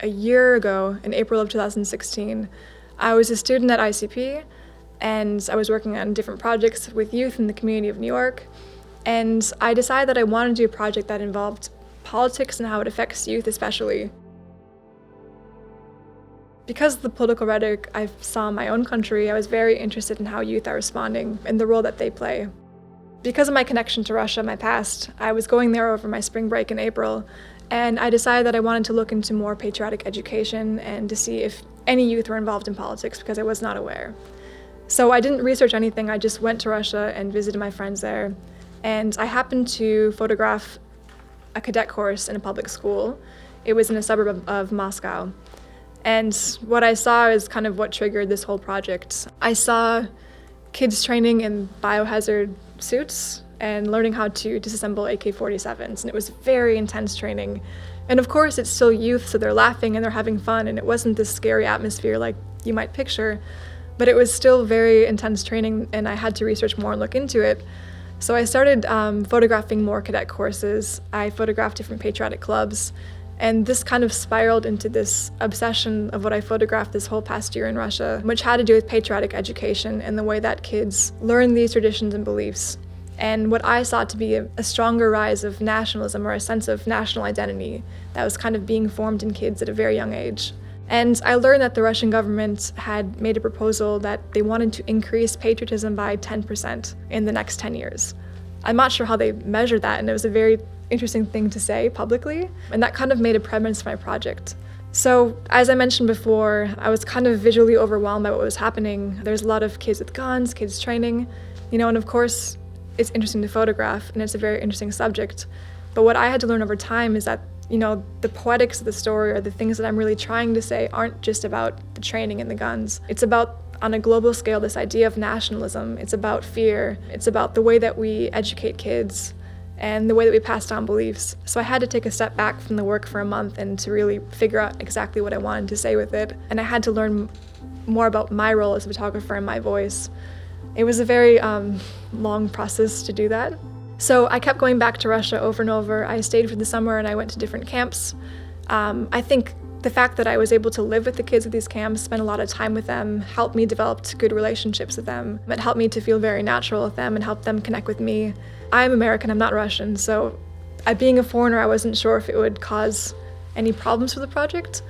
a year ago, in April of 2016, I was a student at ICP, and I was working on different projects with youth in the community of New York, and I decided that I wanted to do a project that involved politics and how it affects youth especially. Because of the political rhetoric I saw in my own country, I was very interested in how youth are responding and the role that they play. Because of my connection to Russia in my past, I was going there over my spring break in April, and I decided that I wanted to look into more patriotic education and to see if any youth were involved in politics because I was not aware. So I didn't research anything, I just went to Russia and visited my friends there. And I happened to photograph a cadet course in a public school. It was in a suburb of Moscow. And what I saw is kind of what triggered this whole project. I saw kids training in biohazard suits and learning how to disassemble AK-47s, and it was very intense training. And of course, it's still youth, so they're laughing and they're having fun, and it wasn't this scary atmosphere like you might picture, but it was still very intense training, and I had to research more and look into it. So I started photographing more cadet courses. I photographed different patriotic clubs, and this kind of spiraled into this obsession of what I photographed this whole past year in Russia, which had to do with patriotic education and the way that kids learn these traditions and beliefs, and what I saw to be a stronger rise of nationalism or a sense of national identity that was kind of being formed in kids at a very young age. And I learned that the Russian government had made a proposal that they wanted to increase patriotism by 10% in the next 10 years. I'm not sure how they measured that, and it was a very interesting thing to say publicly, and that kind of made a premise for my project. So, as I mentioned before, I was kind of visually overwhelmed by what was happening. There's a lot of kids with guns, kids training, and of course, it's interesting to photograph, and it's a very interesting subject. But what I had to learn over time is that, the poetics of the story or the things that I'm really trying to say aren't just about the training and the guns. It's about, on a global scale, this idea of nationalism. It's about fear. It's about the way that we educate kids and the way that we pass down beliefs. So I had to take a step back from the work for a month and to really figure out exactly what I wanted to say with it. And I had to learn more about my role as a photographer and my voice. It was a very long process to do that. So I kept going back to Russia over and over. I stayed for the summer and I went to different camps. I think the fact that I was able to live with the kids at these camps, spend a lot of time with them, helped me develop good relationships with them. It helped me to feel very natural with them and help them connect with me. I'm American, I'm not Russian, so being a foreigner, I wasn't sure if it would cause any problems for the project.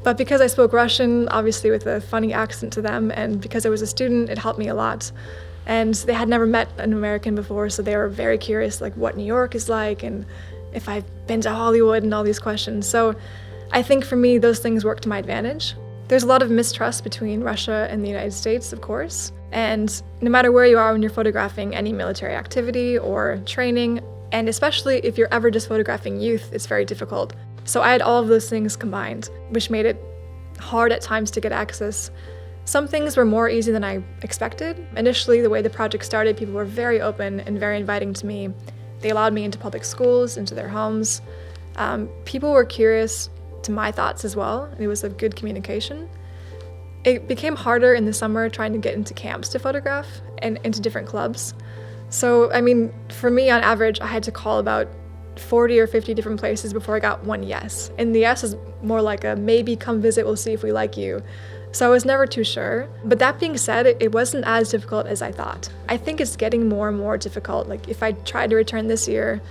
But because I spoke Russian, obviously with a funny accent to them, and because I was a student, it helped me a lot. And they had never met an American before, so they were very curious, like what New York is like, and if I've been to Hollywood and all these questions. So I think for me, those things work to my advantage. There's a lot of mistrust between Russia and the United States, of course. And no matter where you are when you're photographing any military activity or training, and especially if you're ever just photographing youth, it's very difficult. So I had all of those things combined, which made it hard at times to get access. Some things were more easy than I expected. Initially, the way the project started, people were very open and very inviting to me. They allowed me into public schools, into their homes. People were curious to my thoughts as well. It was a good communication. It became harder in the summer trying to get into camps to photograph and into different clubs. So, for me, on average, I had to call about 40 or 50 different places before I got one yes. And the yes is more like a maybe come visit, we'll see if we like you. So I was never too sure. But that being said, it wasn't as difficult as I thought. I think it's getting more and more difficult. Like if I tried to return this year,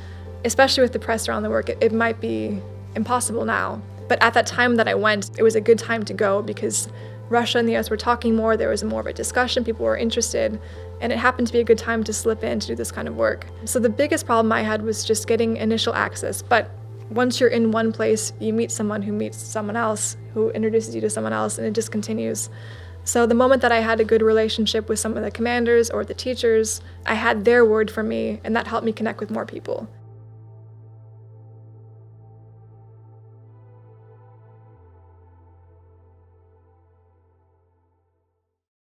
especially with the press around the work, it might be impossible now. But at that time that I went, it was a good time to go because Russia and the US were talking more, there was more of a discussion, people were interested, and it happened to be a good time to slip in to do this kind of work. So the biggest problem I had was just getting initial access, but once you're in one place, you meet someone who meets someone else, who introduces you to someone else, and it just continues. So the moment that I had a good relationship with some of the commanders or the teachers, I had their word for me, and that helped me connect with more people.